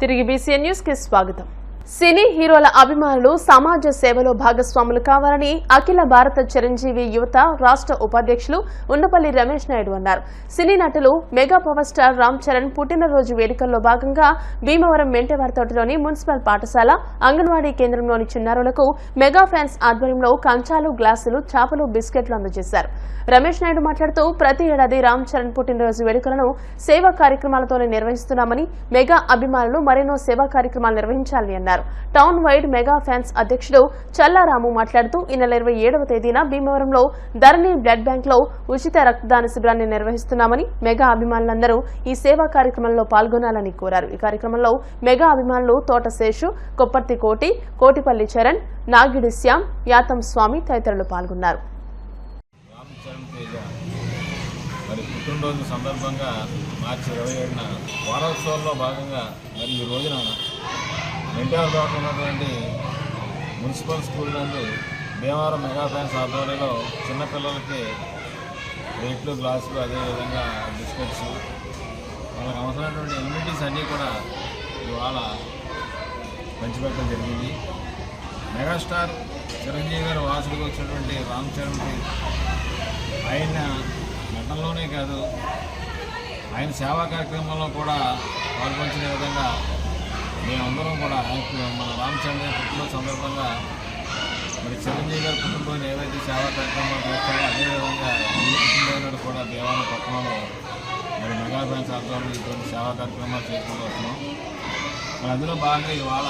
తిరిగి BCN news కి స్వాగతం. సినీ హీరోల అభిమానులు సమాజ సేవలో భాగస్వాములు కావాలని అఖిల భారత చిరంజీవి యువత రాష్ట్ర ఉపాధ్యక్షులు ఉన్నపల్లి రమేష్ నాయుడు అన్నారు. సినీ నటులు mega power star Ram Charan పుట్టినరోజు వేడుకల్లో భాగంగా భీమవరం మెంటెవారితోటలోని మున్సిపల్ పాఠశాల అంగన్వాడీ కేంద్రంలోని చిన్నారులకు మెగా ఫ్యాన్స్ ఆధ్వర్యంలో కంచాలు, గ్లాసులు, చేపలు, బిస్కెట్లు అందజేశారు. రమేష్ నాయుడు మాట్లాడుతూ ప్రతి ఏడాది రామ్ చరణ్ పుట్టినరోజు వేడుకలను సేవా కార్యక్రమాలతోనే నిర్వహిస్తున్నామని, మెగా అభిమానులు మరెన్నో సేవా కార్యక్రమాలు నిర్వహించాలని అన్నారు. టౌన్ వైడ్ మెగా ఫ్యాన్స్ అధ్యక్షుడు చల్లారాము మాట్లాడుతూ ఈ నెల 27వ తేదీన భీమవరంలో ధరణి బ్లడ్ బ్యాంక్ లో ఉచిత రక్తదాన శిబిరాన్ని నిర్వహిస్తున్నామని, మెగా అభిమానులందరూ ఈ సేవా కార్యక్రమంలో పాల్గొనాలని కోరారు. ఈ కార్యక్రమంలో మెగా అభిమానులు తోట శేషు, కొప్పర్తి కోటి, కోటిపల్లి చరణ్, నాగిడి శ్యామ్, యాతం స్వామి తదితరులు పాల్గొన్నారు. పుట్టినరోజు సందర్భంగా మార్చి 27న వారోత్సవాల్లో భాగంగా మరి ఈ రోజున మెంటెవారితోట ఉన్నటువంటి మున్సిపల్ స్కూల్ నందు భీమవరం మెగా ఫ్యాన్స్ ఆధ్వర్యంలో చిన్నపిల్లలకి ప్లేట్లు, గ్లాసులు, అదేవిధంగా బిస్కెట్స్, వాళ్ళకి అవసరమైనటువంటి ఎమ్యూనిటీస్ అన్నీ కూడా ఇవాళ పంచిపెట్టడం జరిగింది. మెగాస్టార్ చిరంజీవి గారు వారసుడికి వచ్చినటువంటి రామ్ చరణ్కి ఆయన నటనలోనే కాదు, ఆయన సేవా కార్యక్రమంలో కూడా పాల్పంచిన విధంగా మేమందరం కూడా మన రామ్ చరణ్ గారి పుట్టినరోజు సందర్భంగా మరి చిరంజీవి గారి పుట్టినరోజు ఏవైతే సేవా కార్యక్రమాలు చేస్తారో అదేవిధంగా ఈ పుట్టినరోజు కూడా దేవాలయ పట్టణంలో మరి మెగా ఫ్యాన్స్ ఆధ్వర్యంలో ఇటువంటి సేవా కార్యక్రమాలు చేసుకుంటూ వస్తున్నాం. మరి అందులో భాగంగా ఇవాళ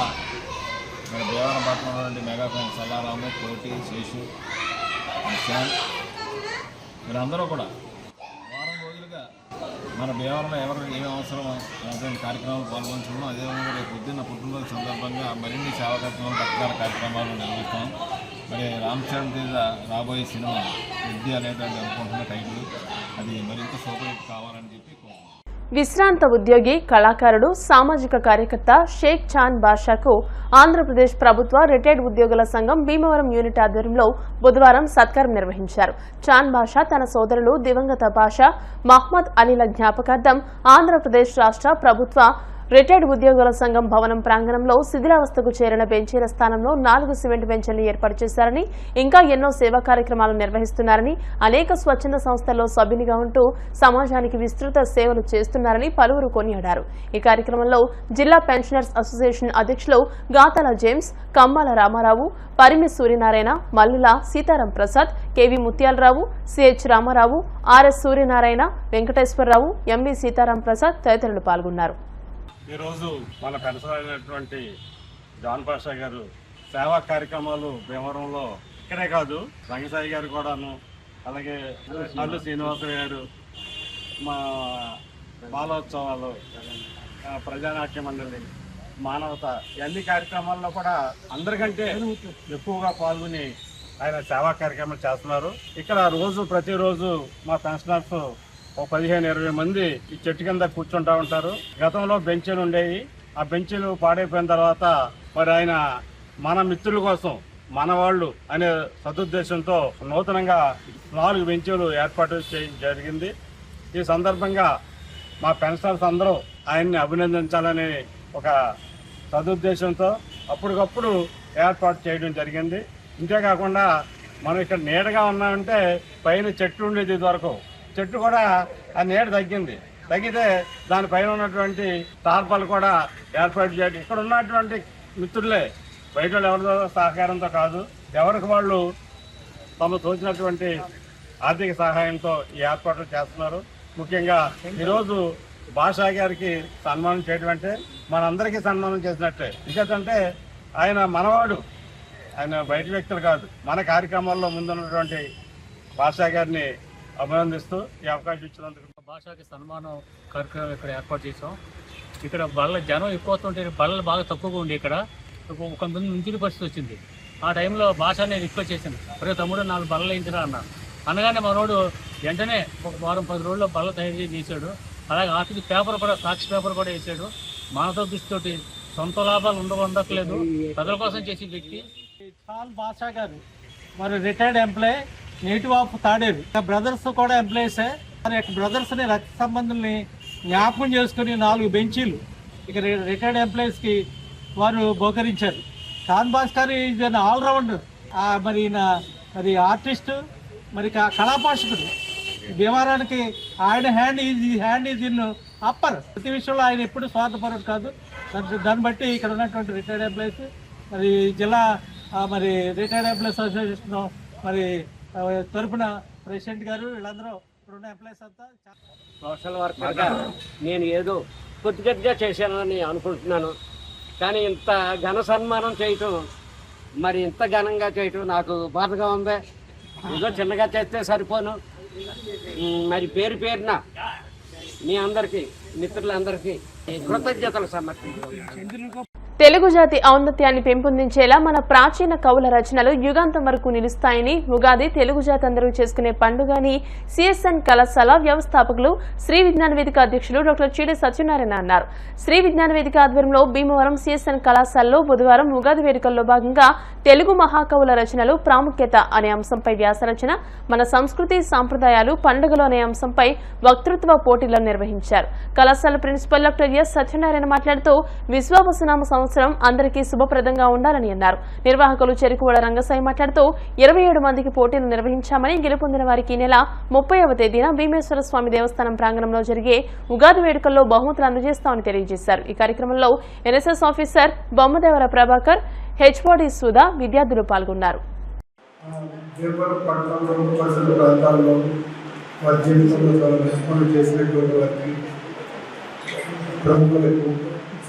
మరి దేవాలయ పట్టణంలో నుండి మెగా ఫ్యాన్స్ చల్లారాము, కోటి, శేషు, శ్యామ్ వీరందరూ కూడా వారం రోజులుగా మన భీమవరంలో ఎవరికి ఏమి అవసరం అటువంటి కార్యక్రమాలు పాల్గొంటున్నాం. అదేవిధంగా రేపు పొద్దున్న పుట్టినరోజు సందర్భంగా మరిన్ని సేవా కార్యక్రమాలు, రక్తదాన కార్యక్రమాలు నిర్వహిస్తాం. మరి రామ్ చరణ్ తేజ రాబోయే సినిమా విద్య అనేటువంటి అనుకుంటున్న టైటిల్ అది మరింత సూపర్ హిట్ కావాలని చెప్పి కోరుతున్నాం. విశ్రాంత ఉద్యోగి, కళాకారుడు, సామాజిక కార్యకర్త షేక్ చాన్ బాషాకు ఆంధ్రప్రదేశ్ ప్రభుత్వ రిటైర్డ్ ఉద్యోగుల సంఘం భీమవరం యూనిట్ ఆధ్వర్యంలో బుధవారం సత్కారం నిర్వహించారు. చాన్ బాషా తన సోదరులు దివంగత బాషా మహ్మద్ అలీల జ్ఞాపకార్థం ఆంధ్రప్రదేశ్ రాష్ట్ర ప్రభుత్వ రిటైర్డ్ ఉద్యోగుల సంఘం భవనం ప్రాంగణంలో శిథిలావస్థకు చేరిన బెంచీల స్థానంలో 4 సిమెంట్ బెంచ్లను ఏర్పాటు చేశారని, ఇంకా ఎన్నో సేవా కార్యక్రమాలు నిర్వహిస్తున్నారని, అనేక స్వచ్ఛంద సంస్థల్లో సభ్యునిగా ఉంటూ సమాజానికి విస్తృత సేవలు చేస్తున్నారని పలువురు కొనియాడారు. ఈ కార్యక్రమంలో జిల్లా పెన్షనర్స్ అసోసియేషన్ అధ్యక్షులు Gatala James, Kammala Ramarao, Parimi Suryanarayana, Mallula Sitaram Prasad, KV Muthyalarao, CH Ramarao, RS Suryanarayana, Venkateswararao, MV Sitaram Prasad తదితరులు పాల్గొన్నారు. ఈరోజు మన పెన్షన్ అయినటువంటి జాన్ పాషా గారు సేవా కార్యక్రమాలు భీమవరంలో ఇక్కడే కాదు, రంగసాయి గారు కూడాను, అలాగే అల్లు శ్రీనివాసరావు గారు, మా బాలోత్సవాలు, ప్రజానాట్య మండలి, మానవత అన్ని కార్యక్రమాల్లో కూడా అందరికంటే ఎక్కువగా పాల్గొని ఆయన సేవా కార్యక్రమాలు చేస్తున్నారు. ఇక్కడ ప్రతిరోజు మా పెన్షనర్స్ 15-20 మంది ఈ చెట్టు కింద కూర్చుంటా ఉంటారు. గతంలో బెంచీలు ఉండేవి, ఆ బెంచీలు పాడైపోయిన తర్వాత మరి ఆయన మన మిత్రుల కోసం, మనవాళ్ళు అనే సదుద్దేశంతో నూతనంగా 4 బెంచీలు ఏర్పాటు చేయడం జరిగింది. ఈ సందర్భంగా మా పెన్షనర్స్ అందరూ ఆయన్ని అభినందించాలని ఒక సదుద్దేశంతో అప్పటికప్పుడు ఏర్పాటు చేయడం జరిగింది. ఇంతేకాకుండా మనం ఇక్కడ నీడగా ఉన్నామంటే పైన చెట్టు ఉండేది, ఇదివరకు చెట్టు కూడా ఆ నీడ తగ్గితే దానిపైన ఉన్నటువంటి టార్పాలు కూడా ఏర్పాటు చేయడం. ఇక్కడ ఉన్నటువంటి మిత్రులే, బయట ఎవరితో సహకారంతో కాదు, ఎవరికి వాళ్ళు తమ తోచినటువంటి ఆర్థిక సహాయంతో ఈ ఏర్పాట్లు చేస్తున్నారు. ముఖ్యంగా ఈరోజు బాషా గారికి సన్మానం చేయడం అంటే మనందరికీ సన్మానం చేసినట్టే. ఎందుకంటే ఆయన మనవాడు, ఆయన బయట వ్యక్తులు కాదు. మన కార్యక్రమాల్లో ముందున్నటువంటి బాషా గారిని అభినందిస్తూ ఈ అవకాశం ఇచ్చినందుకు. భాషకి సన్మానం కార్యక్రమం ఇక్కడ ఏర్పాటు చేసాం. ఇక్కడ జనం ఎక్కువ వస్తుంటే బళ్ళలు బాగా తక్కువగా ఉండి ఇక్కడ కొంతమంది నుంచిన పరిస్థితి వచ్చింది. ఆ టైంలో భాషని రిక్వెస్ట్ చేసింది, ఒరే తమ్ముడు 4 బళ్ళలు వేయించరా అన్నాను. అనగానే మనోడు వెంటనే ఒక వారం 10 రోజుల్లో బళ్ళ తయారు చేశాడు. అలాగే ఆర్టికల్ పేపర్ కూడా, సాక్షి పేపర్ కూడా వేసాడు. మానవ దృష్టితోటి సొంత లాభాలు ఉండట్లేదు, ప్రజల కోసం చేసే వ్యక్తి చాన్ బాషా గారు మరి retired employee, native of Taderu. Brothers కూడా ఎంప్లాయీసే. మరి బ్రదర్స్ని, రక్త సంబంధుల్ని జ్ఞాపకం చేసుకుని 4 బెంచీలు ఇక రిటైర్డ్ ఎంప్లాయీస్కి వారు బహుకరించారు. Khan Bhaskar is an allrounder. మరి మరి ఆర్టిస్టు, మరి కళాపోషకుడు. భీమవరానికి ఆయన హ్యాండ్ ఈజ్ ఇన్ అప్పర్. ప్రతి విషయంలో ఆయన ఎప్పుడు స్వార్థపరుడు కాదు. దాన్ని బట్టి ఇక్కడ ఉన్నటువంటి రిటైర్డ్ ఎంప్లాయీస్, మరి జిల్లా మరి రిటైర్డ్ ఎంప్లాయీస్ అసోసియేషన్ మరి తరఫున ప్రెసిడెంట్ గారు వీళ్ళందరూ ఇక్కడ ఉన్న ఎంప్లాయీస్ అంతా సోషల్ వర్కర్గా నేను ఏదో కొద్దిగా చేశానని అనుకుంటున్నాను. కానీ ఇంత ఘన సన్మానం చేయటం, మరి ఇంత ఘనంగా చేయటం నాకు బాధగా ఉంది. ఏదో చిన్నగా చేస్తే సరిపోను. మరి పేరున మీ అందరికీ, మిత్రులందరికీ కృతజ్ఞతలు సమర్పించాను. తెలుగు జాతి ఔన్నత్యాన్ని పెంపొందించేలా మన ప్రాచీన కవుల రచనలు యుగాంతం వరకు నిలుస్తాయని, ఉగాది తెలుగు జాతి అందరూ చేసుకునే పండుగ అని సిఎస్ఎన్ కళాశాల వ్యవస్థాపకులు శ్రీ విజ్ఞాన వేదిక అధ్యక్షులు డాక్టర్ చీడి సత్యనారాయణ అన్నారు. శ్రీ విజ్ఞాన వేదిక ఆధ్వర్యంలో భీమవరం సిఎస్ఎన్ కళాశాలలో బుధవారం ఉగాది వేడుకల్లో భాగంగా తెలుగు మహాకవుల రచనలు ప్రాముఖ్యత అనే అంశంపై వ్యాసరచన, మన సంస్కృతి సాంప్రదాయాలు పండుగలు అనే అంశంపై వక్తృత్వ పోటీలను నిర్వహించారు. కళాశాల ప్రిన్సిపల్ డాక్టర్ ఎస్ సత్యనారాయణ మాట్లాడుతూ విశ్వావసనామ సంవత్సరం అందరికీ శుభప్రదంగా ఉండాలని అన్నారు. నిర్వాహకులు చెరుకువాడ రంగసాయి మాట్లాడుతూ 27 మందికి పోటీలు నిర్వహించామని, గెలుపొందిన వారికి ఈ నెల 30వ తేదీన భీమేశ్వర స్వామి దేవస్థానం ప్రాంగణంలో జరిగే ఉగాది వేడుకల్లో బహుమతులు అందజేస్తామని తెలియజేశారు. ఈ కార్యక్రమంలో NSS officer Bommadevara Prabhakar, HOD Sudha, విద్యార్థులు పాల్గొన్నారు.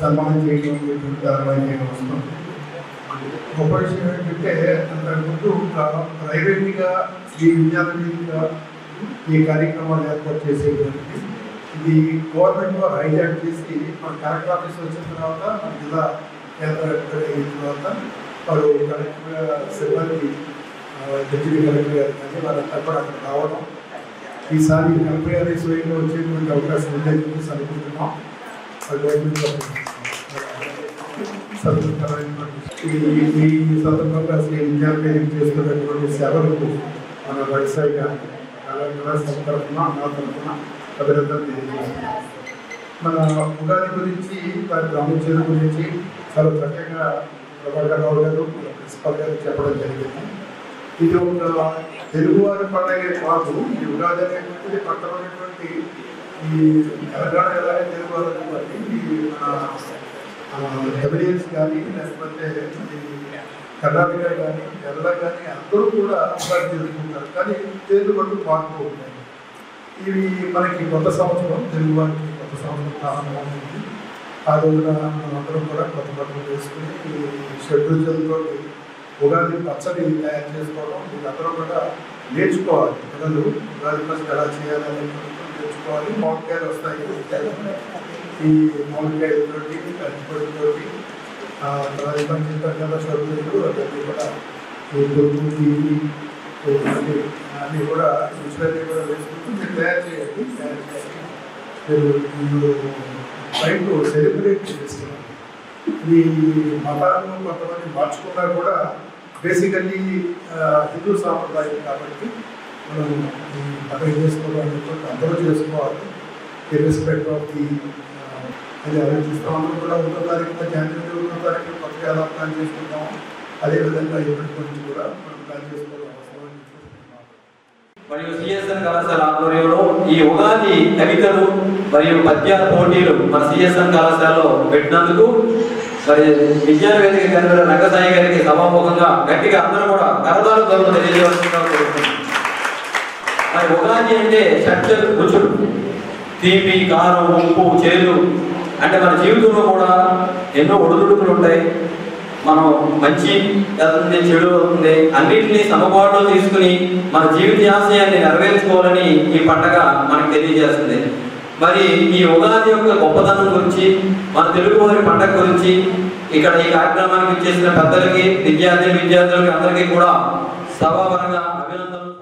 సన్మానం చేయడం ధారావాహిక వస్తున్నాం. గొప్ప విషయం ఏంటంటే అంతకుముందు ప్రైవేట్గా ఈ విద్యార్థిగా ఈ కార్యక్రమాలు ఏర్పాటు చేసేటువంటి ఇది గవర్నమెంట్ వారు హైజాక్ చేసి మన కలెక్టర్ ఆఫీస్ వచ్చిన తర్వాత మన జిల్లా కేంద్ర అయిన తర్వాత వారు కలెక్టర్ సిబ్బంది డిప్యూటీ కలెక్టర్ గారు కానీ వాళ్ళంతా కూడా అక్కడ రావడం, ఈసారి కలెక్టర్ గారి స్వయంగా వచ్చేటువంటి అవకాశం ఉందని చెప్పేసి అనుకుంటున్నాం. ఈ సందర్భంగా శ్రీ విద్యార్థి చేస్తున్నటువంటి సేవలకు మన వ్యవసాయ తరఫున నా తరఫున అభినందనలు తెలియజేస్తున్నాం. మన ఉగాది గురించి, దాని ప్రాముఖ్యత గురించి చాలా చక్కగా ప్రభాకర్ రావు గారు ప్రిన్సిపల్ గారు చెప్పడం జరిగింది. ఇది ఒక తెలుగువారి పండుగ కాదు. ఈ ఉగాది అనేటువంటి పక్కనటువంటి ఈ తెలంగాణ ఎలాగే తెలుగువారు బట్టి ఎవిడెన్స్ కానీ లేకపోతే కర్ణాటక కానీ కేరళ కానీ అందరూ కూడా ఉగాది జరుపుకుంటారు. కానీ తెలుగు పట్టు మారుతూ ఉంటాయి. ఇవి మనకి కొత్త సంవత్సరం, తెలుగు వారికి కొత్త సంవత్సరం ప్రారంభమవుతుంది. ఆ రోజున మనందరం కూడా కొత్త బట్టలు వేసుకుని షెడ్యూల్తో ఉగాది పచ్చడి తయారు చేసుకోవడం, వీళ్ళందరూ కూడా నేర్చుకోవాలి. పిల్లలు ఉగాది పచ్చడి ఎలా చేయాలని నేర్చుకోవాలి. మామిడికాయలు వస్తాయి, ఈ మామిడికాయలతోటి అరటిపొడితోటి తర్వాత షెడ్యూళ్ళు అవన్నీ కూడా అన్నీ కూడా ఇన్స్టెంట్లీ కూడా వేసుకుంటూ మీరు తయారు చేయండి. మీరు రైట్ సెలబ్రేట్ చేస్తున్నారు. ఈ మతాలను కొంతమంది మార్చుకున్నా కూడా బేసికల్లీ హిందూ సాంప్రదాయం కాబట్టి మనం ఈ పండుగ చేసుకోవడానికి అందరూ చేసుకోవాలి. ఇర్రెస్పెక్ట్ ఆఫ్ ది అది ఆలోచిస్తాం. అందరూ కూడా 1వ తారీఖున జనవరి 1వ తారీఖున కొత్తగా ఎలా ప్లాన్ చేసుకుంటాం, అదేవిధంగా ఎప్పటి గురించి కూడా మనం ప్లాన్ చేసుకోవడం అవసరం. మరియు సిఎస్ఎన్ కళాశాల ఆధ్వర్యంలో ఈ ఉగాది కవితలు మరియు పద్యాల పోటీలు మన సిఎస్ఎన్ కళాశాలలో పెట్టినందుకు మరి విజ్ఞాన వేదిక కేంద్ర రంగసాయి గారికి సభాముఖంగా గట్టిగా అందరూ కూడా కరదాలు ధరలు తెలియజేయవలసిందిగా కోరుతున్నాం. మరి ఉగాది అంటే షడ్జల్ రుచులు, తీపి, కారం, ఉప్పు, చేదు. అంటే మన జీవితంలో కూడా ఎన్నో ఒడిదుడుకులు ఉంటాయి. మనం మంచి అవుతుంది, చెడు అవుతుంది, అన్నింటినీ సమపాటులో తీసుకుని మన జీవిత ఆశయాన్ని నెరవేర్చుకోవాలని ఈ పండగ మనకు తెలియజేస్తుంది. మరి ఈ ఉగాది యొక్క గొప్పతనం గురించి, మన తెలుగు వారి పండగ గురించి ఇక్కడ ఈ కార్యక్రమానికి ఇచ్చేసిన పెద్దలకి, విద్యార్థులకి అందరికీ కూడా సభాపరంగా అభినందనలు.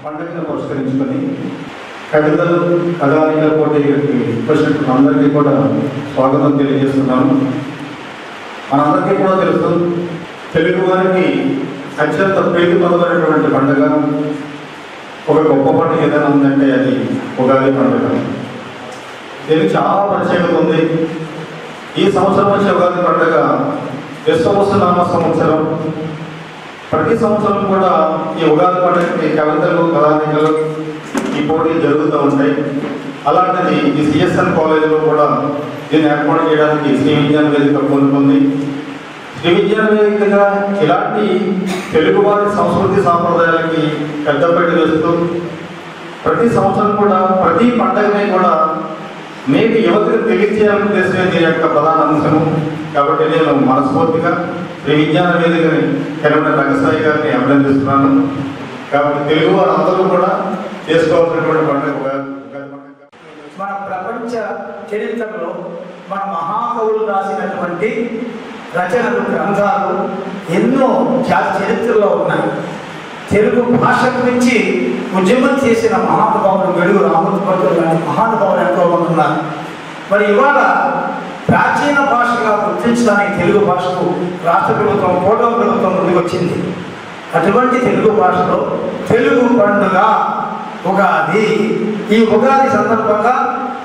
పండుగను పురస్కరించుకొని కవితలు, కళాకారుల పోటీకి వచ్చినట్టు అందరికీ కూడా స్వాగతం తెలియజేస్తున్నాను. మనందరికీ కూడా తెలుసు, తెలుగు వారికి అత్యంత ప్రీతిపరమైనటువంటి పండుగ, ఒక గొప్ప పండుగ ఏదైనా ఉందంటే అది ఉగాది పండుగ. దీనికి చాలా ప్రత్యేకత ఉంది. ఈ సంవత్సరం వచ్చే ఉగాది పండుగ విశ్వవసునామ సంవత్సరం. ప్రతి సంవత్సరం కూడా ఈ ఉగాది పండుగకి కవితలు, కళానికలు ఈ పోటీలు జరుగుతూ ఉంటాయి. అలాంటిది ఈ సిఎస్ఎన్ కాలేజీలో కూడా దీన్ని ఏర్పాటు చేయడానికి శ్రీ విజ్ఞాన వేదిక కోరుకుంది. శ్రీ విజ్ఞాన వేదికగా ఇలాంటి తెలుగువారి సంస్కృతి సాంప్రదాయాలకి పెద్దపీట వేస్తూ ప్రతి సంవత్సరం కూడా ప్రతి పండుగని కూడా నేటి యువతకు తెలియజేయాలని ఉద్దేశమే దీని యొక్క ప్రధాన అంశము. కాబట్టి నేను మనస్ఫూర్తిగా శ్రీ విజ్ఞాన వేదికని కెనమల రంగసాయి గారిని అభినందిస్తున్నాను. కాబట్టి తెలుగు వారందరూ కూడా చేసుకోవాల్సినటువంటి పండుగ. మన ప్రపంచ చరిత్రలో మన మహాకవులు రాసినటువంటి రచనలు, గ్రంథాలు ఎన్నో చరిత్రలో ఉన్నాయి. తెలుగు భాష గురించి ఉద్యమం చేసిన మహానుభావులు వెలుగు రామోజీరావు లాంటి మహానుభావులు ఎంతో మంది ఉన్నారు. మరి ఇవాళ ప్రాచీన భాషగా గుర్తించడానికి తెలుగు భాషకు రాష్ట్ర ప్రభుత్వం, కూటమి ప్రభుత్వం ముందుకు వచ్చింది. అటువంటి తెలుగు భాషలో తెలుగు పండుగ ఉగాది. ఈ ఉగాది సందర్భంగా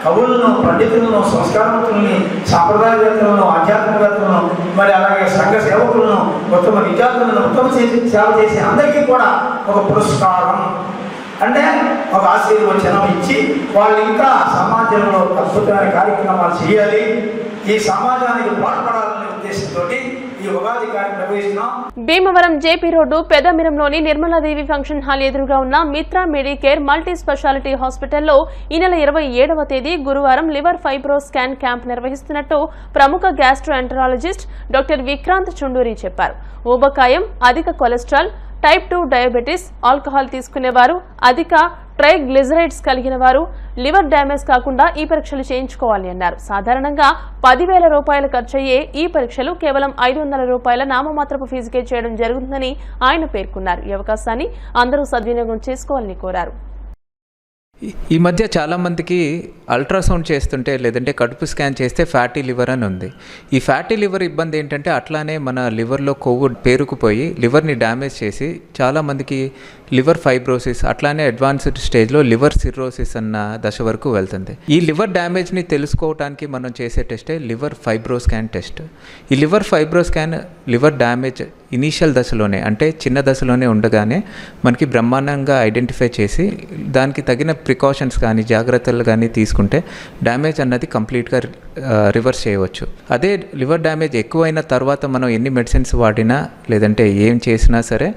కవులను, పండితులను, సంస్కారవంతులని, సాంప్రదాయవేత్తలను, ఆధ్యాత్మికవేత్తలను, మరి అలాగే సంఘ సేవకులను, ఉత్తమ విద్యార్థులను, ఉత్తమ సేవ చేసే అందరికీ కూడా ఒక పురస్కారం అంటే ఒక ఆశీర్వచనం ఇచ్చి వాళ్ళు ఇంకా సమాజంలో అద్భుతమైన కార్యక్రమాలు చేయాలి, ఈ సమాజానికి పాటుపడాలనే ఉద్దేశంతో ఈ ఉగాది కార్యక్రమం నిర్వహిస్తున్నాం. భీమవరం జేపీ రోడ్డు పెదమిరంలోని నిర్మలాదేవి ఫంక్షన్ హాల్ ఎదురుగా ఉన్న మిత్రా మెడికేర్ మల్టీ స్పెషాలిటీ హాస్పిటల్లో ఈ నెల 27వ తేదీ గురువారం లివర్ ఫైబ్రో స్కాన్ క్యాంప్ నిర్వహిస్తున్నట్టు ప్రముఖ గ్యాస్ట్రోఎంటరాలజిస్ట్ డాక్టర్ విక్రాంత్ చుండూరి చెప్పారు. ఊబకాయం, అధిక కొలెస్ట్రాల్, టైప్ 2 డయాబెటీస్, ఆల్కహాల్ తీసుకునేవారు, అధిక ట్రైగ్లిజరైడ్స్ కలిగిన వారు లివర్ డ్యామేజ్ కాకుండా ఈ పరీక్షలు చేయించుకోవాలి అన్నారు. సాధారణంగా 10,000 రూపాయలు ఖర్చయ్యే ఈ పరీక్షలు కేవలం 500 రూపాయల నామమాత్రపు ఫీజుకే చేయడం జరుగుతుందని ఆయన పేర్కొన్నారు. ఈ అవకాశాన్ని అందరూ సద్వినియోగం చేసుకోవాలని కోరారు. ఈ మధ్య చాలామందికి అల్ట్రాసౌండ్ చేస్తుంటే లేదంటే కడుపు స్కాన్ చేస్తే ఫ్యాటీ లివర్ అని ఉంది. ఈ ఫ్యాటీ లివర్ ఇబ్బంది ఏంటంటే అట్లానే మన లివర్లో కొవ్వు పేరుకుపోయి లివర్ని డ్యామేజ్ చేసి చాలామందికి లివర్ ఫైబ్రోసిస్, అట్లానే అడ్వాన్స్డ్ స్టేజ్లో లివర్ సిర్రోసిస్ అన్న దశ వరకు వెళ్తుంది. ఈ లివర్ డ్యామేజ్ని తెలుసుకోవడానికి మనం చేసే టెస్టే లివర్ ఫైబ్రో స్కాన్ టెస్ట్. ఈ liver fibro scan liver damage initial దశలోనే అంటే చిన్న దశలోనే ఉండగానే మనకి బ్రహ్మాండంగా ఐడెంటిఫై చేసి దానికి తగిన ప్రికాషన్స్ కానీ జాగ్రత్తలు కానీ తీసుకుంటే డ్యామేజ్ అన్నది కంప్లీట్గా రివర్స్ చేయవచ్చు. అదే లివర్ డ్యామేజ్ ఎక్కువైన తర్వాత మనం ఎన్ని మెడిసిన్స్ వాడినా లేదంటే ఏం చేసినా సరే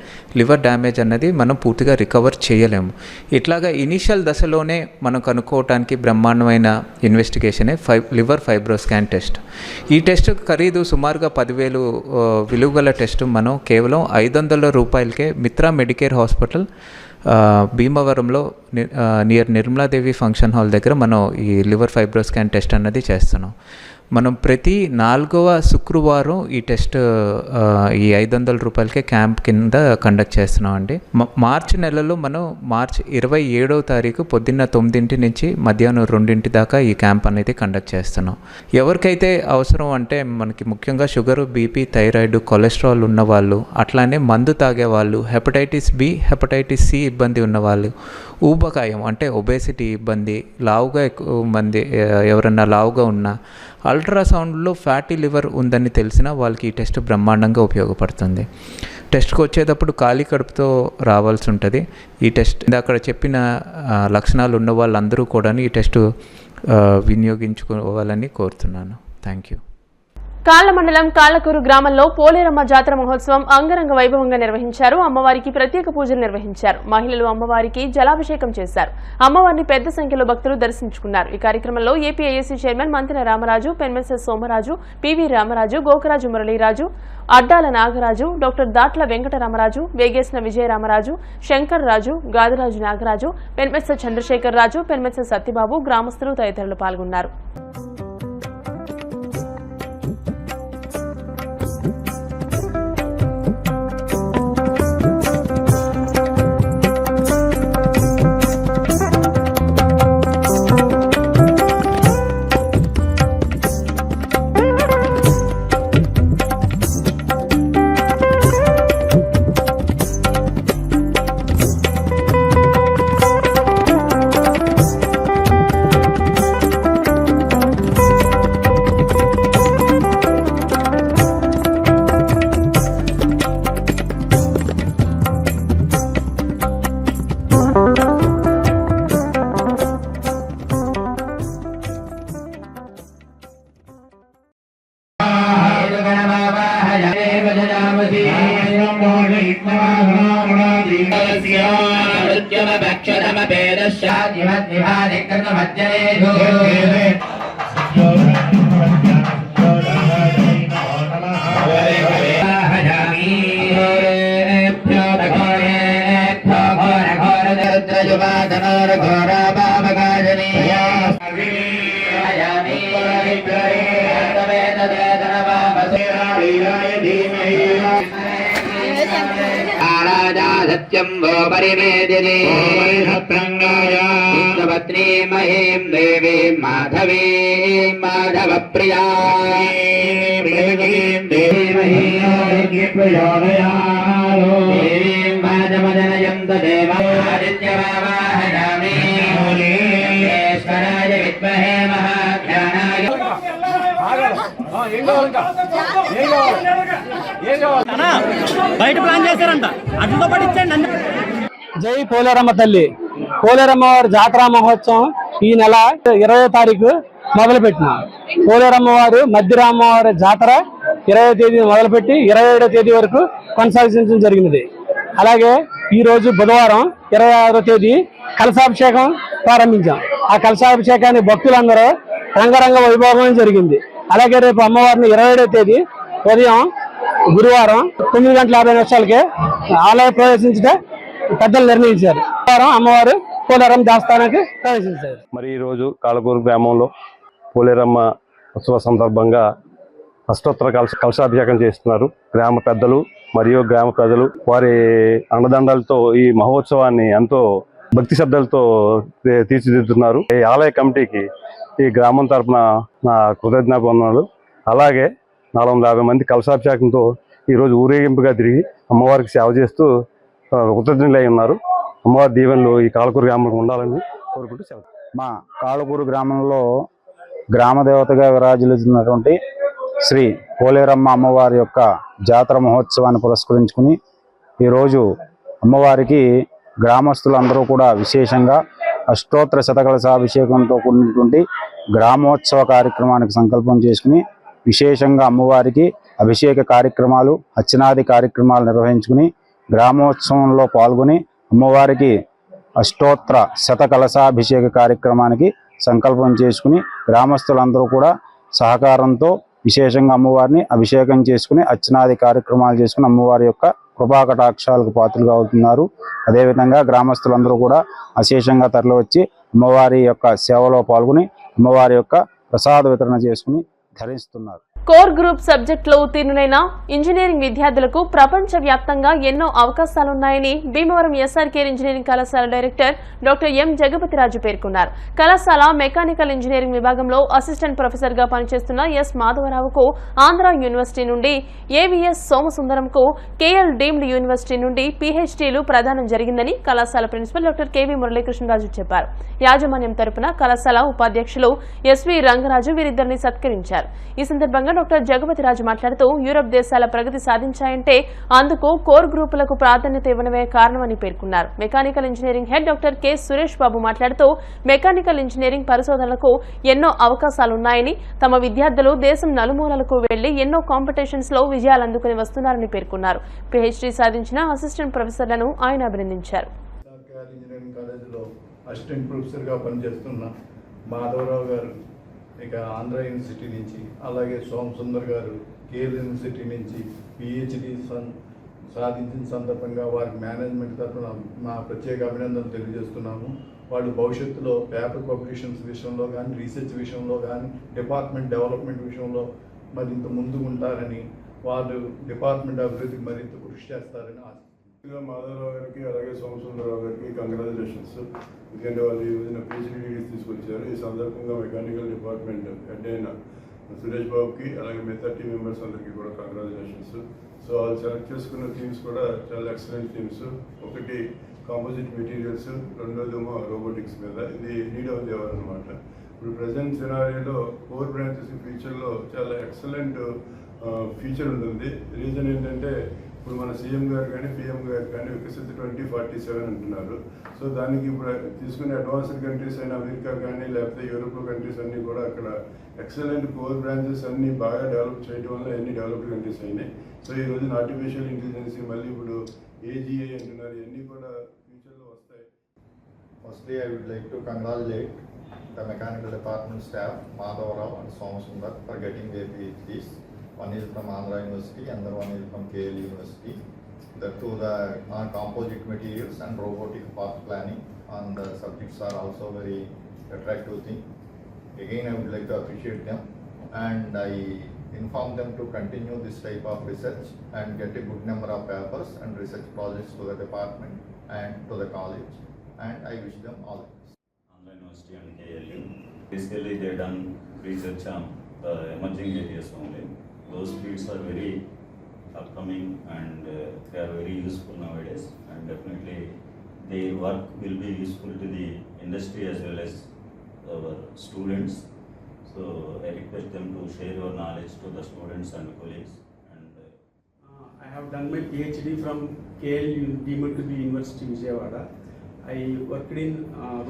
లివర్ డ్యామేజ్ అన్నది మనం పూర్తిగా రికవర్ చేయలేము. ఇట్లాగా ఇనీషియల్ దశలోనే మనం కనుక్కోవటానికి బ్రహ్మాండమైన ఇన్వెస్టిగేషనే లివర్ ఫైబ్రో స్కాన్ టెస్ట్. ఈ టెస్ట్ ఖరీదు సుమారుగా 10,000 విలువగల టెస్ట్ మనం కేవలం 500 రూపాయలకే మిత్రా మెడికేర్ హాస్పిటల్ భీమవరంలో నియర్ నిర్మలాదేవి ఫంక్షన్ హాల్ దగ్గర మనం ఈ లివర్ ఫైబ్రో స్కాన్ టెస్ట్ అన్నది చేస్తున్నాం. మనం ప్రతి 4వ శుక్రవారం ఈ టెస్ట్ ఈ 500 రూపాయలకే క్యాంప్ కింద కండక్ట్ చేస్తున్నాం అండి. మార్చి నెలలో మనం మార్చి 27వ తారీఖు పొద్దున్న 9 నుంచి మధ్యాహ్నం 2 దాకా ఈ క్యాంప్ అనేది కండక్ట్ చేస్తున్నాం. ఎవరికైతే అవసరం అంటే మనకి ముఖ్యంగా షుగరు, బీపీ, థైరాయిడ్, కొలెస్ట్రాల్ ఉన్నవాళ్ళు, అట్లానే మందు తాగేవాళ్ళు, హెపటైటిస్ బి, హెపటైటిస్ సి ఇబ్బంది ఉన్నవాళ్ళు, ఊబకాయం అంటే ఒబేసిటీ ఇబ్బంది, లావుగా ఎక్కువ మంది ఎవరన్నా లావుగా ఉన్నా, అల్ట్రాసౌండ్లో ఫ్యాటీ లివర్ ఉందని తెలిసిన వాళ్ళకి ఈ టెస్ట్ బ్రహ్మాండంగా ఉపయోగపడుతుంది. టెస్ట్కి వచ్చేటప్పుడు ఖాళీ కడుపుతో రావాల్సి ఉంటుంది. ఈ టెస్ట్ అక్కడ చెప్పిన లక్షణాలు ఉన్న వాళ్ళందరూ కూడా ఈ టెస్ట్ వినియోగించుకోవాలని కోరుతున్నాను. Thank you. కాళ్ల మండలం కాళ్లకూరు గ్రామంలో పోలేరమ్మ జాతర మహోత్సవం అంగరంగ వైభవంగా నిర్వహించారు. అమ్మవారికి ప్రత్యేక పూజలు నిర్వహించారు. మహిళలు అమ్మవారికి జలాభిషేకం చేశారు. అమ్మవారిని పెద్ద సంఖ్యలో భక్తులు దర్శించుకున్నారు. ఈ కార్యక్రమంలో APIAC chairman Mantena Ramaraju, Penmetsa Somaraju, PV Ramaraju, Gokaraju Muraliraju, Addala Nagaraju, doctor Datla Venkataramaraju, Vegesina Vijayaramaraju, Shankar Raju, Gadiraju Nagaraju, Penmetsa Chandrasekhar Raju, Penmetsa Satyababu, గ్రామస్తులు తదితరులు పాల్గొన్నారు. सत्यं वो परिवेदिने पत्नी महीं देवीं माधवीं माधवप्रिया देवीं माधवजनयं तदेवादित्यवाहयामि ईश्वराय विद्महे महाज्ञानाय బయట ప్లాన్ చేశారంట అట్లతో పాటు ఇచ్చేయండి. జై పోలేరమ్మ తల్లి. పోలేరమ్మ వారి జాతరా మహోత్సవం ఈ నెల 20వ తారీఖు మొదలుపెట్టినాం. పోలేరమ్మ వారు మధ్యరామ్మ వారి జాతర 20వ తేదీ మొదలుపెట్టి 27వ తేదీ వరకు కొనసాగించడం జరిగినది. అలాగే ఈ రోజు బుధవారం 26వ తేదీ కలశాభిషేకం ప్రారంభించాం. ఆ కలశాభిషేకాన్ని భక్తులందరూ రంగరంగ వైభోగం జరిగింది. అలాగే రేపు అమ్మవారిని 27వ తేదీ ఉదయం గురువారం 9:50 ఆలయ ప్రవేశించే పెద్దలు నిర్ణయించారు. అమ్మవారు పోలేరమ్మ దేవస్థానానికి ప్రవేశించారు. మరి ఈరోజు కాలకూరు గ్రామంలో పోలేరమ్మ ఉత్సవ సందర్భంగా అష్టోత్తర కలశాభిషేకం చేస్తున్నారు. గ్రామ పెద్దలు మరియు గ్రామ ప్రజలు వారి అండదండలతో ఈ మహోత్సవాన్ని ఎంతో భక్తి శ్రద్ధలతో తీర్చిదిద్దుతున్నారు. ఈ ఆలయ కమిటీకి ఈ గ్రామం తరఫున నా కృతజ్ఞతలు. అలాగే 450 మంది కలశాభిషేకంతో ఈరోజు ఊరేగింపుగా తిరిగి అమ్మవారికి సేవ చేస్తూ కృతజ్ఞులై ఉన్నారు. అమ్మవారి దీవెనలు ఈ కాలకూరు గ్రామంలో ఉండాలని కోరుకుంటూ సేవ. మా కాలకూరు గ్రామంలో గ్రామ దేవతగా విరాజిల్లుతున్నటువంటి శ్రీ పోలేరమ్మ అమ్మవారి యొక్క జాతర మహోత్సవాన్ని పురస్కరించుకుని ఈరోజు అమ్మవారికి గ్రామస్తులందరూ కూడా విశేషంగా అష్టోత్తర శతకలశాభిషేకంతో కూడినటువంటి గ్రామోత్సవ కార్యక్రమానికి సంకల్పం చేసుకుని విశేషంగా అమ్మవారికి అభిషేక కార్యక్రమాలు అర్చనాది కార్యక్రమాలు నిర్వహించుకుని గ్రామోత్సవంలో పాల్గొని అమ్మవారికి అష్టోత్తర శతకలశాభిషేక కార్యక్రమానికి సంకల్పం చేసుకుని గ్రామస్తులందరూ కూడా సహకారంతో విశేషంగా అమ్మవారిని అభిషేకం చేసుకుని అర్చనాది కార్యక్రమాలు చేసుకుని అమ్మవారి యొక్క కృపాకటాక్షాలకు పాత్రలుగా అవుతున్నారు. అదేవిధంగా గ్రామస్తులందరూ కూడా అశేషంగా తరలివచ్చి అమ్మవారి యొక్క సేవలో పాల్గొని అమ్మవారి యొక్క ప్రసాద వితరణ చేసుకుని ధరిస్తున్నారు. కోర్ గ్రూప్ సబ్జెక్టులో ఉత్తీర్ణులైన ఇంజనీరింగ్ విద్యార్థులకు ప్రపంచ వ్యాప్తంగా ఎన్నో అవకాశాలున్నాయని భీమవరం ఎస్ఆర్కేర్ ఇంజనీరింగ్ కళాశాల డైరెక్టర్ డాక్టర్ ఎం జగపతిరాజు పేర్కొన్నారు. కళాశాల మెకానికల్ ఇంజనీరింగ్ విభాగంలో అసిస్టెంట్ ప్రొఫెసర్ గా పనిచేస్తున్న ఎస్ మాధవరావుకు ఆంధ్ర యూనివర్సిటీ నుండి, ఏవిఎస్ సోమసుందరంకు కేఎల్ డీమ్డ్ యూనివర్సిటీ నుండి పీహెచ్డీలు ప్రదానం జరిగిందని కళాశాల ప్రిన్సిపల్ డాక్టర్ కెవి మురళీకృష్ణరాజు చెప్పారు. యాజమాన్యం తరపున కళాశాల ఉపాధ్యక్షులు ఎస్వి రంగరాజు వీరిద్దరిని సత్కరించారు. ఈ సందర్భంగా డాక్టర్ జగపతిరాజు మాట్లాడుతూ యూరప్ దేశాల ప్రగతి సాధించాయంటే అందుకు కోర్ గ్రూపులకు ప్రాధాన్యత ఇవ్వడమే కారణమని పేర్కొన్నారు. Mechanical engineering head doctor K Suresh Babu మాట్లాడుతూ మెకానికల్ ఇంజనీరింగ్ పరిశోధనలకు ఎన్నో అవకాశాలున్నాయని, తమ విద్యార్థులు దేశం నలుమూలలకు వెళ్లి ఎన్నో కాంపిటీషన్స్ లో విజయాలు అందుకుని వస్తున్నారని పేర్కొన్నారు. పీహెచ్డీ సాధించిన అసిస్టెంట్ ప్రొఫెసర్లను ఆయన అభినందించారు. ఇంజనీరింగ్ కాలేజీలో అసిస్టెంట్ ప్రొఫెసర్గా పనిచేస్తున్న మాధవరావు గారు ఇక ఆంధ్ర యూనివర్సిటీ నుంచి, అలాగే సోమసుందర్ గారు కేఎల్ యూనివర్సిటీ నుంచి పిహెచ్డి సాధించిన సందర్భంగా వారికి మేనేజ్మెంట్ తరఫున మా ప్రత్యేక అభినందనలు తెలియజేస్తున్నాము. వాళ్ళు భవిష్యత్తులో పేపర్ పబ్లికేషన్స్ విషయంలో కానీ, రీసెర్చ్ విషయంలో కానీ, డిపార్ట్మెంట్ డెవలప్మెంట్ విషయంలో మరింత ముందుకు ఉంటారని, వాళ్ళు డిపార్ట్మెంట్ అభివృద్ధికి మరింత కృషి చేస్తారని ఆశ. మాధవరావు గారికి అలాగే సోమసుందరరావు గారికి కంగ్రాచులేషన్స్. ఎందుకంటే వాళ్ళు ఈ రోజున పిహెచ్డీ డిగ్రీస్ తీసుకొచ్చారు. ఈ సందర్భంగా మెకానికల్ డిపార్ట్మెంట్ హెడ్ అయిన సురేష్ బాబుకి అలాగే మిగతా టీం మెంబర్స్ అందరికీ కూడా కంగ్రాచులేషన్స్. సో వాళ్ళు సెలెక్ట్ చేసుకున్న థీమ్స్ కూడా చాలా ఎక్సలెంట్ థీమ్స్. ఒకటి కాంపోజిట్ మెటీరియల్స్, రెండోదేమో రోబోటిక్స్ మీద. ఇది లీడ్ ఆఫ్ ది అవర్ అనమాట. ఇప్పుడు ప్రజెంట్ సినారియోలో కోర్ బ్రాంచెస్ ఫ్యూచర్లో చాలా ఎక్సలెంట్ ఫ్యూచర్ ఉంటుంది. రీజన్ ఏంటంటే ఇప్పుడు మన సీఎం గారు కానీ పిఎం గారు కానీ వికసిత 2047 అంటున్నారు. సో దానికి ఇప్పుడు తీసుకునే అడ్వాన్స్డ్ కంట్రీస్ అయిన అమెరికా కానీ లేకపోతే యూరోప్ కంట్రీస్ అన్నీ కూడా అక్కడ ఎక్సలెంట్ కోర్ బ్రాంచెస్ అన్నీ బాగా డెవలప్ చేయడం వల్ల అన్ని డెవలప్డ్ కంట్రీస్ అయినాయి. సో ఈ రోజున ఆర్టిఫిషియల్ ఇంటెలిజెన్స్ మళ్ళీ ఇప్పుడు AGI అంటున్నారు, ఇవన్నీ కూడా ఫ్యూచర్లో వస్తాయి. Firstly, I would like to congratulate the mechanical department staff, Madhavrao and Somasundar, for getting their PhDs. One is from Andhra University, another one is from KL University. The two on composite materials and robotic path planning, and the subjects are also very attractive thing. Again, I would like to appreciate them, and I inform them to continue this type of research and get a good number of papers and research projects to the department and to the college, and I wish them all the best. Andhra University and KLU. Basically, they done research on the emerging areas only. Those fields are very upcoming and they are very useful nowadays, and definitely their work will be useful to the industry as well as our students. So I request them to share your knowledge to the students and colleagues. And I have done my PhD from KLU deemed to be University Vijayawada. I worked in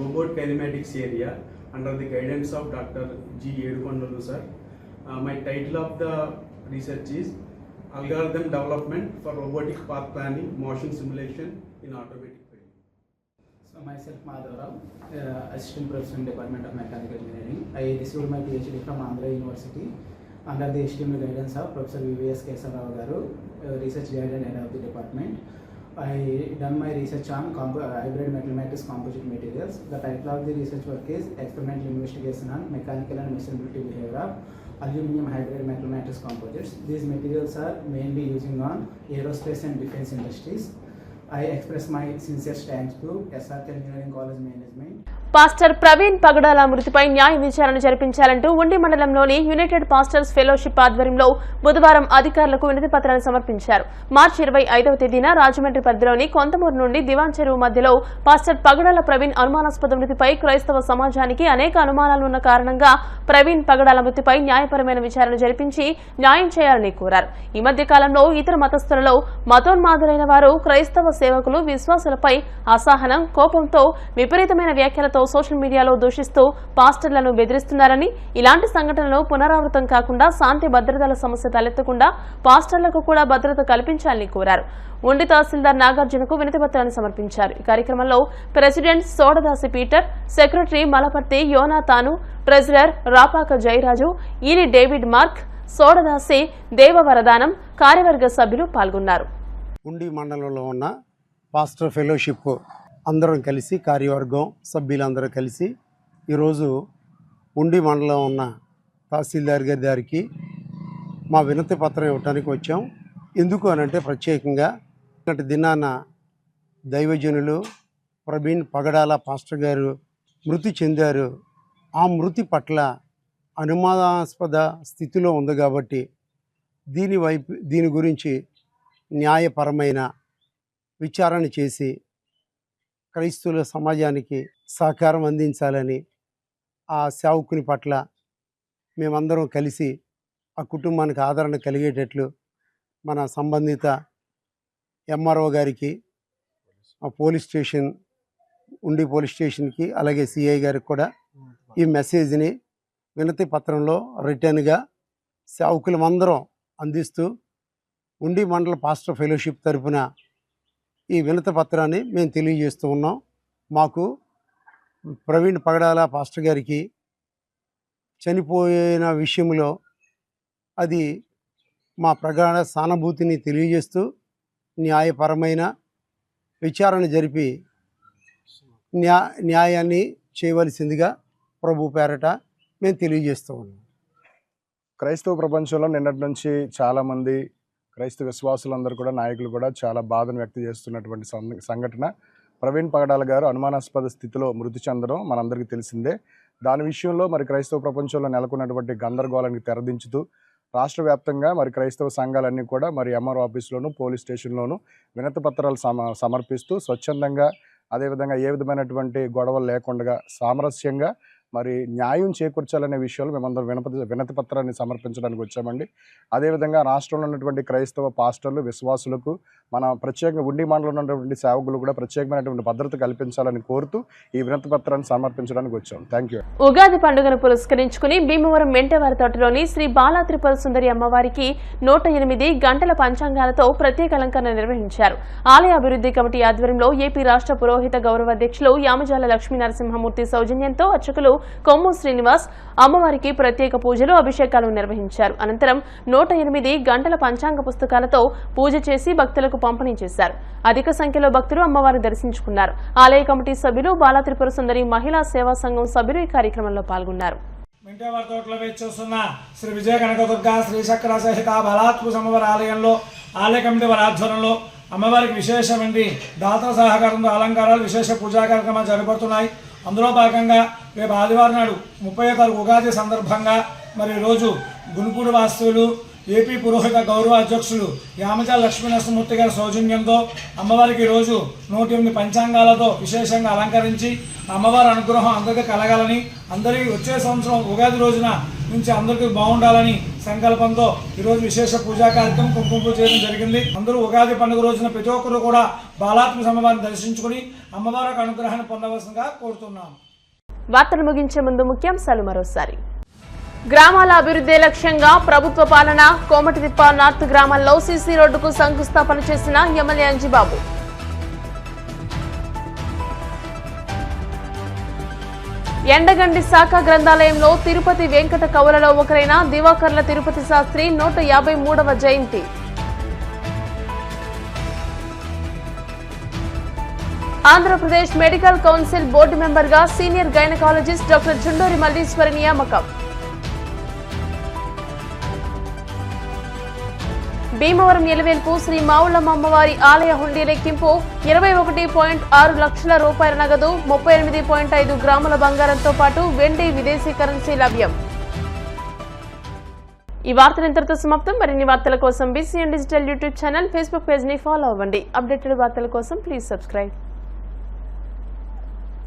robot kinematics area under the guidance of Dr. G. Edukondalu sir. My title of the research is Algorithm Development for Robotic Path Planning, Motion Simulation in Automatic Field. So myself Madhavrao, Assistant Professor in Department of Mechanical Engineering. I received my PhD from Andhra University under the esteemed guidance of Professor VVS Kesarao Garu, Research Guide and Head of the Department. I done my research on hybrid metal matrix composite materials. The title of the research work is Experimental Investigation on Mechanical and Machinability Behavior of Aluminum Hybrid Metal Matrix Composites. These materials are mainly using on aerospace and defense industries. I express my sincere thanks to SRK Engineering College Management. Pastor Praveen Pagadala మృతిపై న్యాయ విచారణ జరిపించాలంటూ ఉండి మండలంలోని United pastors fellowship ఆధ్వర్యంలో బుధవారం అధికారులకు వినతి పత్రాలు సమర్పించారు. మార్చి 25వ తేదీన రాజమండ్రి పరిధిలోని కొంతమూరు నుండి దివాన్ చెరువు మధ్యలో పాస్టర్ పగడాల ప్రవీణ్ అనుమానాస్పద మృతిపై క్రైస్తవ సమాజానికి అనేక అనుమానాలు ఉన్న కారణంగా ప్రవీణ్ పగడాల మృతిపై న్యాయపరమైన విచారణ జరిపించి న్యాయం చేయాలని కోరారు. ఈ మధ్య కాలంలో ఇతర మతస్థులలో మతోన్మాదులైన వారు క్రైస్తవ సేవకులు విశ్వాసులపై అసహనం, కోపంతో విపరీతమైన వ్యాఖ్యలతో సోషల్ మీడియాలో దూషిస్తూ పాస్టర్లను బెదిరిస్తున్నారని, ఇలాంటి సంఘటనలు పునరావృతం కాకుండా శాంతి భద్రతల సమస్య తలెత్తకుండా పాస్టర్లకు కూడా భద్రత కల్పించాలని కోరారు. ఉండి తహసీల్దార్ నాగార్జునకు వినతిపత్రాన్ని సమర్పించారు. ఈ కార్యక్రమంలో president Sodadasi Peter, secretary Malaparthi Yonathanu, treasurer Rapaka Jayaraju, Eeli David Mark, Sodadasi Devavaradanam, కార్యవర్గ సభ్యులు పాల్గొన్నారు. ఉండి మండలంలో ఉన్న పాస్టర్ ఫెలోషిప్ అందరం కలిసి, కార్యవర్గం సభ్యులందరూ కలిసి ఈరోజు ఉండి మండలం ఉన్న తహసీల్దార్ గారి దగ్గరికి మా వినతి పత్రం ఇవ్వడానికి వచ్చాం. ఎందుకు అనంటే ప్రత్యేకంగా దినాన దైవజనులు ప్రవీణ్ పగడాల పాస్టర్ గారు మృతి చెందారు. ఆ మృతి పట్ల అనుమానాస్పద స్థితిలో ఉంది కాబట్టి దీని గురించి న్యాయపరమైన విచారణ చేసి క్రైస్తవుల సమాజానికి సహకారం అందించాలని ఆ సేవకుని పట్ల మేమందరం కలిసి ఆ కుటుంబానికి ఆదరణ కలిగేటట్లు మన సంబంధిత ఎంఆర్ఓ గారికి, ఆ పోలీస్ స్టేషన్ ఉండి పోలీస్ స్టేషన్కి, అలాగే సిఐ గారికి కూడా ఈ మెసేజ్ని వినతి పత్రంలో రిటర్న్గా సేవకులమందరం అందిస్తూ ఉండి మండల పాస్టర్ ఫెలోషిప్ తరఫున ఈ వినతి పత్రాన్ని మేము తెలియజేస్తూ ఉన్నాం. మాకు ప్రవీణ్ పగడాల పాస్టర్ గారికి చనిపోయిన విషయంలో అది మా ప్రగాఢ సానుభూతిని తెలియజేస్తూ న్యాయపరమైన విచారణ జరిపి న్యాయాన్ని చేయవలసిందిగా ప్రభు పేరట మేము తెలియజేస్తూ ఉన్నాం. క్రైస్తవ ప్రపంచంలో నిన్నటి నుంచి చాలామంది క్రైస్తవ విశ్వాసులందరూ కూడా, నాయకులు కూడా చాలా బాధను వ్యక్తం చేస్తున్నటువంటి సంఘటన ప్రవీణ్ పగడాల గారు అనుమానాస్పద స్థితిలో మృతి చెందడం మనందరికీ తెలిసిందే. దాని విషయంలో మరి క్రైస్తవ ప్రపంచంలో నెలకొన్నటువంటి గందరగోళానికి తెరదించుతూ రాష్ట్ర వ్యాప్తంగా మరి క్రైస్తవ సంఘాలన్నీ కూడా మరి ఎంఆర్ఓ ఆఫీస్లోను, పోలీస్ స్టేషన్లోను వినతి పత్రాలు సమర్పిస్తూ స్వచ్ఛందంగా, అదేవిధంగా ఏ విధమైనటువంటి గొడవలు లేకుండా సామరస్యంగా మరి న్యాయం చేకూర్చాలనే విషయాలు మేమందరం వినతి పత్రాన్ని సమర్పించడానికి వచ్చామండి. అదేవిధంగా రాష్ట్రంలో ఉన్నటువంటి క్రైస్తవ పాస్టర్లు, విశ్వాసులకు మన ప్రత్యేకంగా ఉండి మండలంలో ఉన్నటువంటి సేవకులు కూడా ప్రత్యేకమైనటువంటి భద్రత కల్పించాలని కోరుతూ ఈ వినతి పత్రాన్ని సమర్పించడానికి వచ్చాం. Thank you. ఉగాది పండుగను పురస్కరించుకుని భీమవరం మెంటవారి తోటలోని శ్రీ బాలా త్రిపుర సుందరి అమ్మవారికి 108 గంటల పంచాంగాలతో ప్రత్యేక అలంకరణ నిర్వహించారు. ఆలయ అభివృద్ధి కమిటీ ఆధ్వర్యంలో ఏపీ రాష్ట్ర పురోహిత గౌరవ అధ్యక్షులు యామజాల లక్ష్మీ నరసింహమూర్తి సౌజన్యంతో అర్చకులు కొమ్ము శ్రీనివాస్ అమ్మవారికి ప్రత్యేక పూజలు, అభిషేకాలు నిర్వహించారు. అనంతరం 108 గంటల పంచాంగ పుస్తకాలతో పూజ చేసి భక్తులకు పంపిణీ చేశారు. అధిక సంఖ్యలో భక్తులు అమ్మవారిని దర్శించుకున్నారు. ఆలయ కమిటీ సభ్యులు, బాలా త్రిపుర సుందరి మహిళా సేవా సంఘం సభ్యులు ఈ కార్యక్రమంలో పాల్గొన్నారు. మెంటవారి తోటలో వేచూస్తున్న శ్రీ విజయ కనకదుర్గ శ్రీ చక్ర సహిత బలాత్మక అమ్మవారి ఆలయంలో ఆలయ కమిటీ వారి ఆధ్వర్యంలో అమ్మవారికి విశేషమైన దాతల సహకారంతో అలంకారాలు, విశేష పూజా కార్యక్రమాలు జరగబడుతున్నాయి. అందులో భాగంగా రేపు ఆదివారం నాడు 30వ తారీఖు ఉగాది సందర్భంగా మరి ఈరోజు గునుపూడి వాస్తవులు ఏపీ పురోహిత గౌరవ అధ్యక్షులు యామజాల లక్ష్మీ నరసింహమూర్తి గారి సౌజన్యంతో అమ్మవారికి ఈరోజు 108 పంచాంగాలతో విశేషంగా అలంకరించి అమ్మవారి అనుగ్రహం అందరికీ కలగాలని, అందరికీ వచ్చే సంవత్సరం ఉగాది రోజున నుంచి అందరికీ బాగుండాలని సంకల్పంతో ఈరోజు విశేష పూజా కార్యక్రమం కుంకుమ పూజ చేయడం జరిగింది. అందరూ ఉగాది పండుగ రోజున ప్రతి ఒక్కరు కూడా బాలాత్మక అమ్మవారిని దర్శించుకుని అమ్మవారి అనుగ్రహాన్ని పొందవలసిందిగా కోరుతున్నాం. వార్తలు ముగించే ముందు ముఖ్యాంశాలు మరోసారి. గ్రామాల అభివృద్ధి లక్ష్యంగా ప్రభుత్వ పాలన. కోమటిదిప్ప నార్త్ గ్రామాల్లో సీసీ రోడ్డుకు శంకుస్థాపన చేసిన ఎమ్మెల్యే అంజిబాబు. ఎండగండి శాఖ గ్రంథాలయంలో తిరుపతి వెంకట కవులలో ఒకరైన దివాకర్ల తిరుపతి శాస్త్రి 153వ జయంతి. ఆంధ్రప్రదేశ్ మెడికల్ కౌన్సిల్ బోర్డు మెంబర్గా senior gynaecologist doctor Chunduri Malleswari నియామకం. భీమవరం ఎలివేల్పు శ్రీ మావుళ్ళమ్మ అమ్మవారి ఆలయ హుండీ లెక్కింపు 21.6 లక్షల రూపాయల నగదు, 38.5 గ్రాముల బంగారంతో పాటు వెండి, విదేశీ కరెన్సీ లభ్యం. ఈ వార్తలు ఇంతటితో సమాప్తం. మరిన్ని వార్తల కోసం BCN digital YouTube channel, Facebook page ని ఫాలో అవ్వండి. అప్డేటెడ్ వార్తల కోసం ప్లీజ్ సబ్స్క్రైబ్.